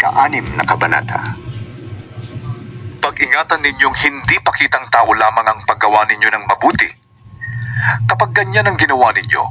ika-6 na kabanata. Pag-ingatan ninyong hindi pakitang tao lamang ang paggawa ninyo ng mabuti. Kapag ganyan ang ginawa ninyo,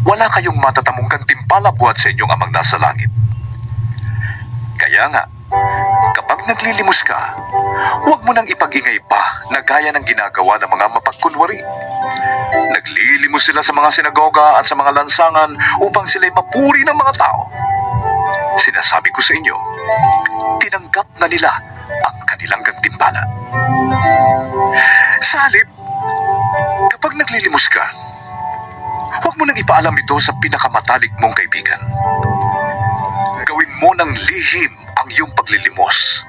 wala kayong matatamong gantimpala buhat sa inyong amang nasa langit. Kaya nga, kapag naglilimos ka, huwag mo nang ipag-ingay pa na gaya ng ginagawa ng mga mapagkunwari. Naglilimos sila sa mga sinagoga at sa mga lansangan upang sila'y mapuri ng mga tao. Sinasabi ko sa inyo, tinanggap na nila ang kanilang gantimpala. Sa halip, kapag naglilimos ka, huwag mo nang ipaalam ito sa pinakamatalik mong kaibigan. Gawin mo ng lihim ang iyong paglilimos,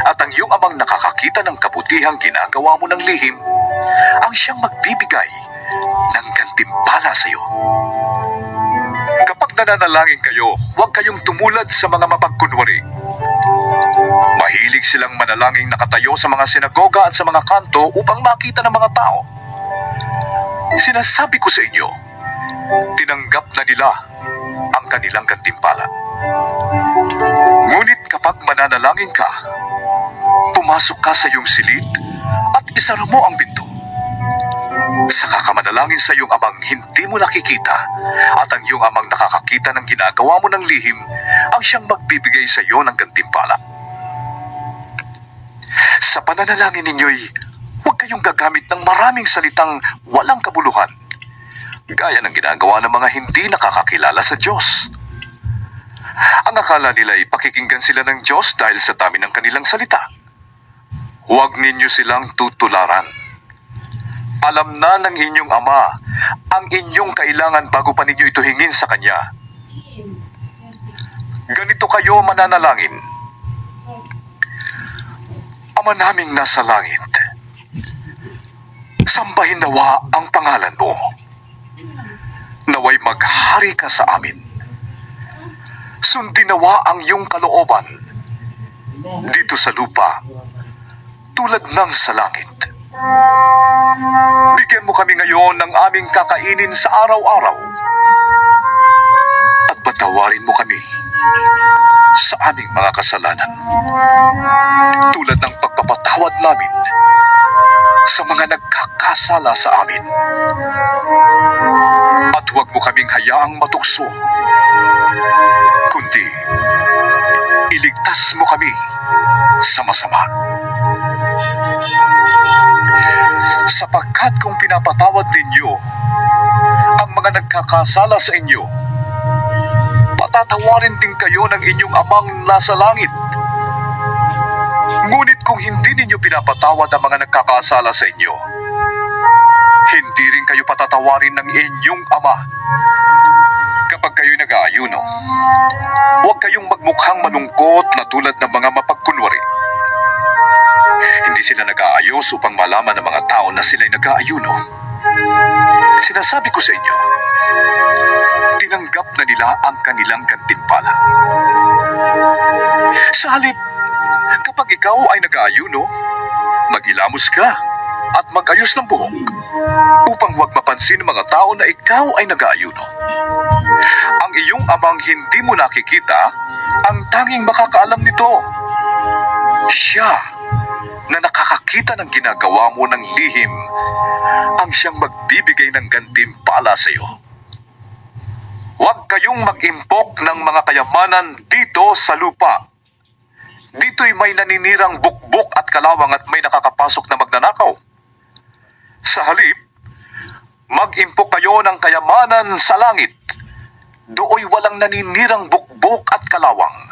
at ang iyong amang nakakakita ng kabutihang ginagawa mo ng lihim, ang siyang magbibigay ng gantimpala sa iyo. Kapag nananalangin kayo, huwag kayong tumulad sa mga mapagkunwari. Mahilig silang manalangin nakatayo sa mga sinagoga at sa mga kanto upang makita ng mga tao. Sinasabi ko sa inyo, tinanggap na nila ang kanilang gantimpala. Ngunit kapag mananalangin ka, pumasok ka sa iyong silid at isara mo ang pinto. Saka ka manalangin sa iyong amang hindi mo nakikita, at ang iyong amang nakakakita ng ginagawa mo ng lihim ang siyang magbibigay sa iyo ng gantimpala. Sa pananalangin ninyo'y huwag kayong gagamit ng maraming salitang walang kabuluhan, gaya ng ginagawa ng mga hindi nakakakilala sa Diyos. Ang akala nila'y pakikinggan sila ng Diyos dahil sa dami ng kanilang salita. Huwag ninyo silang tutularan. Alam na ng inyong Ama ang inyong kailangan bago pa ninyo ito hingin sa Kanya. Ganito kayo mananalangin: Ama naming nasa langit, sambahin nawa ang pangalan mo. Naway maghari ka sa amin. Sundin nawa ang iyong kalooban dito sa lupa tulad ng sa langit. Bigyan mo kami ngayon ng aming kakainin sa araw-araw, at patawarin mo kami sa aming mga kasalanan, tulad ng pagpapatawad namin sa mga nagkakasala sa amin. At huwag mo kaming hayaang matukso, kundi iligtas mo kami sa masama. Sapagkat kung pinapatawad ninyo ang mga nagkakasala sa inyo, patatawarin din kayo ng inyong Amang nasa langit. Ngunit kung hindi ninyo pinapatawad ang mga nagkakasala sa inyo, hindi rin kayo patatawarin ng inyong Ama. Kapag kayo'y nag-aayuno, huwag kayong magmukhang malungkot na tulad ng mga mapagkunwari. Hindi sila nag-aayos upang malaman ng mga tao na sila'y nag-aayuno. Sinasabi ko sa inyo, tinanggap na nila ang kanilang gantimpala. Sa halip, kapag ikaw ay nag-aayuno, mag-ilamos ka at mag-ayos ng buhok, upang huwag mapansin ng mga tao na ikaw ay nag-aayuno. Ang iyong Amang hindi mo nakikita ang tanging makakaalam nito. Siya na nakakakita ng ginagawa mo ng lihim ang siyang magbibigay ng gantimpala sa iyo. Huwag kayong mag-impok ng mga kayamanan dito sa lupa. Dito'y may naninirang bukbok at kalawang at may nakakapasok na magnanakaw. Sa halip, mag-impok kayo ng kayamanan sa langit. Dooy walang naninirang bukbok at kalawang,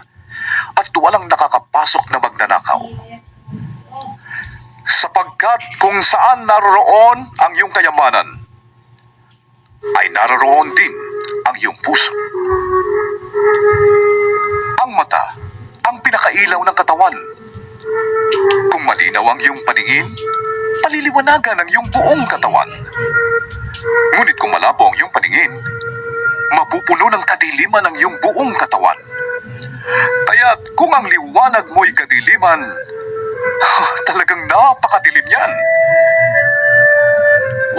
at walang nakakapasok na magnanakaw. Sapagkat kung saan naroroon ang iyong kayamanan, ay naroroon din ang iyong puso. Ang mata, ang pinakailaw ng katawan. Kung malinaw ang iyong paningin, paliliwanagan ang iyong buong katawan. Ngunit kung malabo ang iyong paningin, mapupuno ng kadiliman ang iyong buong katawan. Kaya't kung ang liwanag mo'y kadiliman, talagang napakadilim yan.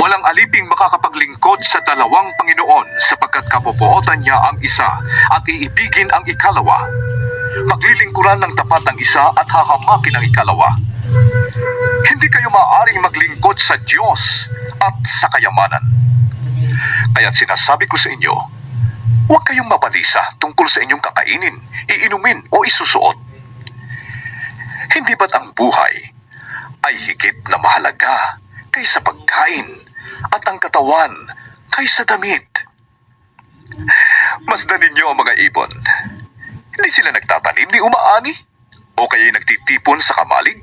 Walang aliping makakapaglingkod sa dalawang Panginoon, sapagkat kapupuotan niya ang isa at iibigin ang ikalawa, maglilingkuran ng tapat ang isa at hahamakin ang ikalawa. Hindi kayo maaaring maglingkod sa Diyos at sa kayamanan. Kaya't sinasabi ko sa inyo, huwag kayong mabalisa tungkol sa inyong kakainin, iinumin o isusuot. Hindi ba't ang buhay ay higit na mahalaga kaysa pagkain at ang katawan kaysa damit? Masdan ninyo ang mga ibon. Hindi sila nagtatanim ni umaani o kaya'y nagtitipon sa kamalig.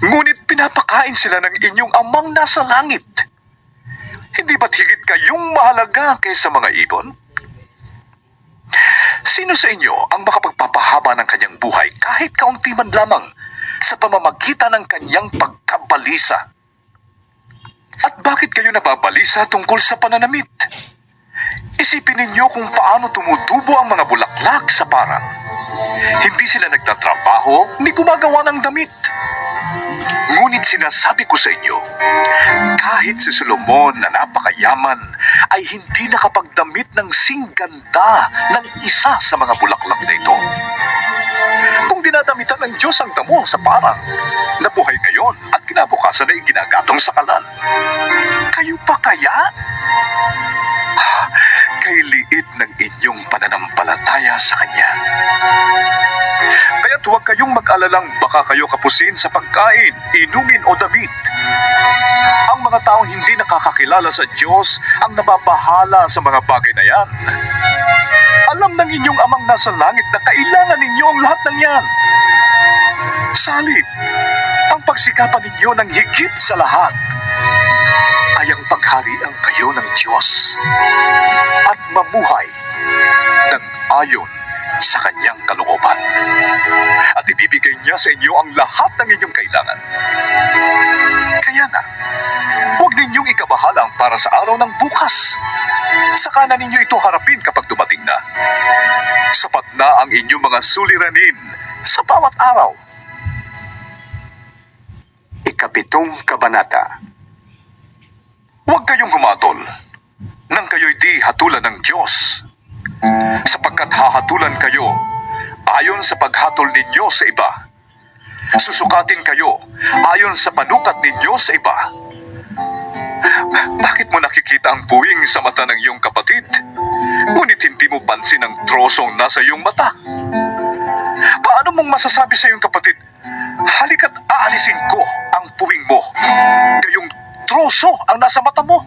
Ngunit pinapakain sila ng inyong amang nasa langit. Hindi ba't higit kayong mahalaga kaysa mga ibon? Sino sa inyo ang makapagpapahaba ng kanyang buhay kahit kaunti man lamang sa pamamagitan ng kanyang pagkabalisa? At bakit kayo nababalisa tungkol sa pananamit? Isipin ninyo kung paano tumutubo ang mga bulaklak sa parang. Hindi sila nagtatrabaho ni gumagawa ng damit. Ngunit sinasabi ko sa inyo, kahit si Solomon na napakayaman ay hindi nakapagdamit ng singganda ng isa sa mga bulaklak na ito. Kung dinadamitan ng Diyos ang damo sa parang, na buhay ngayon at kinabukasan ay ginagatong sa kalan, kayo pa kaya? Kay liit ng inyong pananampalataya sa Kanya. Kaya't huwag kayong mag-alalang baka kayo kapusin sa pagkain, inumin o damit. Ang mga taong hindi nakakakilala sa Diyos ang nababahala sa mga bagay na yan. Alam ng inyong amang nasa langit na kailangan ninyo ang lahat ng yan. Salit, ang pagsikapan ninyo ng higit sa lahat ay ang pagharian kayo ng Diyos at mamuhay ng ayon sa Kanyang kalooban. At ibibigay niya sa inyo ang lahat ng inyong kailangan. Kaya nga, huwag ninyong ikabahala ang para sa araw ng bukas. Saka na ninyo ito harapin kapag dumating na. Sapat na ang inyong mga suliranin sa bawat araw. Ikapitong kabanata. Huwag kayong humatol nang kayo'y di hatulan ng Diyos, sapagkat hahatulan kayo ayon sa paghatol ninyo sa iba. Susukatin kayo ayon sa panukat ninyo sa iba. Bakit mo nakikita ang puwing sa mata ng iyong kapatid, ngunit hindi mo pansin ang trosong nasa iyong mata? Paano mong masasabi sa iyong kapatid, halika't aalisin ko ang puwing mo, gayong troso ang nasa mata mo?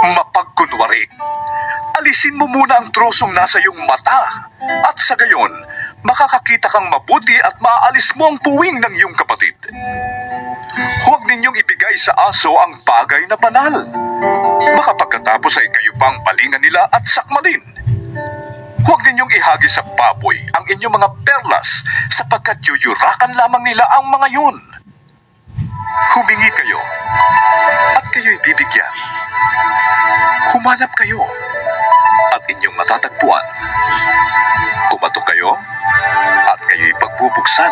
Mapagkunwari, alisin mo muna ang trosong nasa iyong mata, at sa gayon, makakakita kang mabuti at maaalis mo ang puwing ng iyong kapatid. Huwag ninyong ibigay sa aso ang bagay na banal. Baka pagkatapos ay kayo pang balingan nila at sakmalin. Huwag ninyong ihagi sa baboy ang inyong mga perlas, sapagkat yuyurakan lamang nila ang mga yun. Humingi kayo, at kayo'y bibigyan. Humanap kayo, at inyong matatagpuan. Kumatok kayo, at kayo'y pagbubuksan.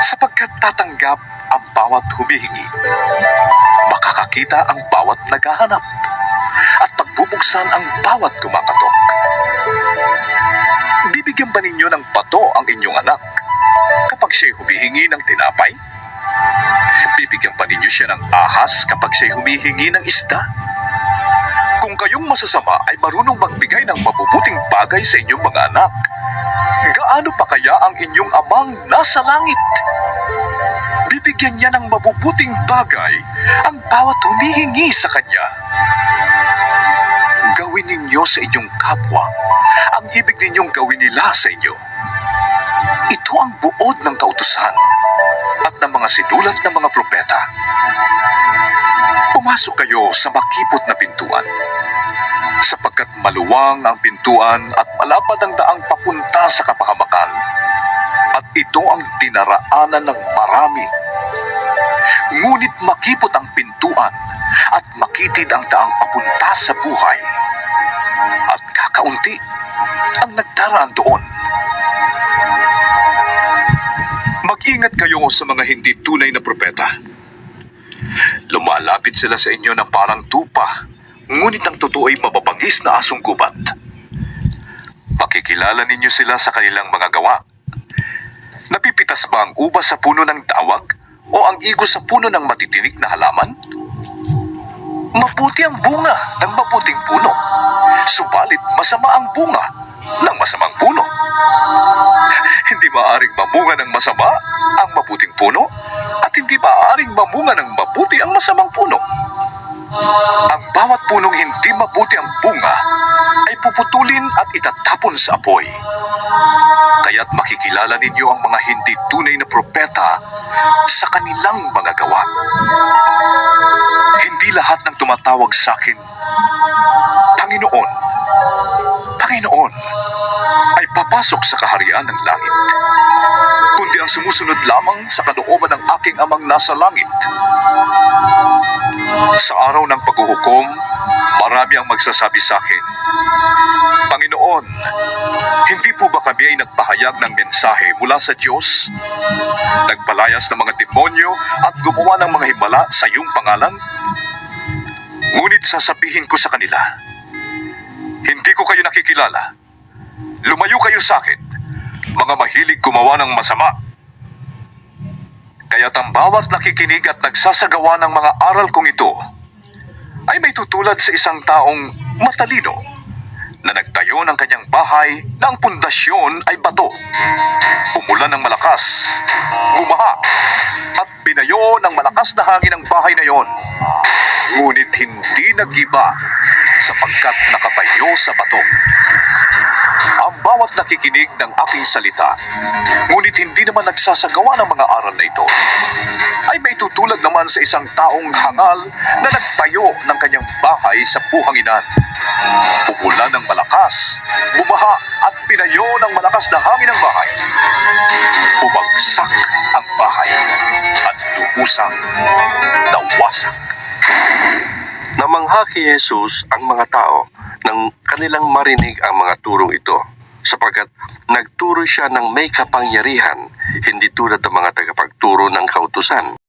Sapagkat tatanggap ang bawat humihingi. Makakakita ang bawat naghahanap, at pagbubuksan ang bawat kumakatok. Bibigyan ba ninyo ng pato ang inyong anak kapag siya'y humihingi ng tinapay? Bibigyan pa ninyo siya ng ahas kapag siya'y humihingi ng isda? Kung kayong masasama ay marunong magbigay ng mabubuting bagay sa inyong mga anak, gaano pa kaya ang inyong amang nasa langit? Bibigyan niya ng mabubuting bagay ang bawat humihingi sa Kanya. Gawin ninyo sa inyong kapwa ang ibig ninyong gawin nila sa inyo. Ito ang buod ng kautusan at ng mga sinulat ng mga propeta. Pumasok kayo sa makipot na pintuan, sapagkat maluwang ang pintuan at malapad ang daang papunta sa kapahamakan, at ito ang dinaraanan ng marami. Ngunit makipot ang pintuan at makitid ang daang papunta sa buhay, at kakaunti ang nagdaraan doon. Mag-ingat kayo sa mga hindi tunay na propeta. Lumalapit sila sa inyo na parang tupa, ngunit ang totoo ay mababangis na asong gubat. makikilala ninyo sila sa kanilang mga gawa. Napipitas ba ang ubas sa puno ng dawag o ang igos sa puno ng matitinik na halaman? Mabuti ang bunga ng mabuting puno, subalit masama ang bunga ng masamang puno. Hindi maaaring mamunga ng masama ang mabuting puno at hindi maaaring mamunga ng mabuti ang masamang puno. Ang bawat punong hindi mabuti ang bunga ay puputulin at itatapon sa apoy. Kaya't makikilala ninyo ang mga hindi tunay na propeta sa kanilang mga gawa. Hindi lahat ng tumatawag sa akin, Panginoon, Panginoon, ay papasok sa kaharian ng langit, kundi ang sumusunod lamang sa kalooban ng aking amang nasa langit. Sa araw ng paghuhukom, marami ang magsasabi sa akin, Panginoon, hindi po ba kami ay nagpahayag ng mensahe mula sa Diyos? Nagpalayas ng mga demonyo at gumawa ng mga himala sa iyong pangalan? Ngunit sasabihin ko sa kanila, hindi ko kayo nakikilala. Lumayo kayo sa akin, mga mahilig gumawa ng masama. Kaya't ang bawat nakikinig at nagsasagawa ng mga aral kong ito ay may tutulad sa isang taong matalino na nagtayo ng kanyang bahay na ang pundasyon ay bato. Umulan ng malakas, bumaha, at binayo ng malakas na hangin ang bahay na yon. Ngunit hindi nagiba sapagkat nakatayo sa bato. Ang bawat nakikinig ng aking salita, ngunit hindi naman nagsasagawa ng mga aral na ito, ay may tutulad naman sa isang taong hangal na nagtayo ng kanyang bahay sa buhanginan. Umulan ng malakas, bumaha at pinayo ng malakas na hangin ang bahay. Bumagsak ang bahay at lubusang nawasak. Namangha kay Jesus ang mga tao nang kanilang marinig ang mga turong ito, sapagkat nagturo siya ng may kapangyarihan, hindi tulad ng mga tagapagturo ng kautusan.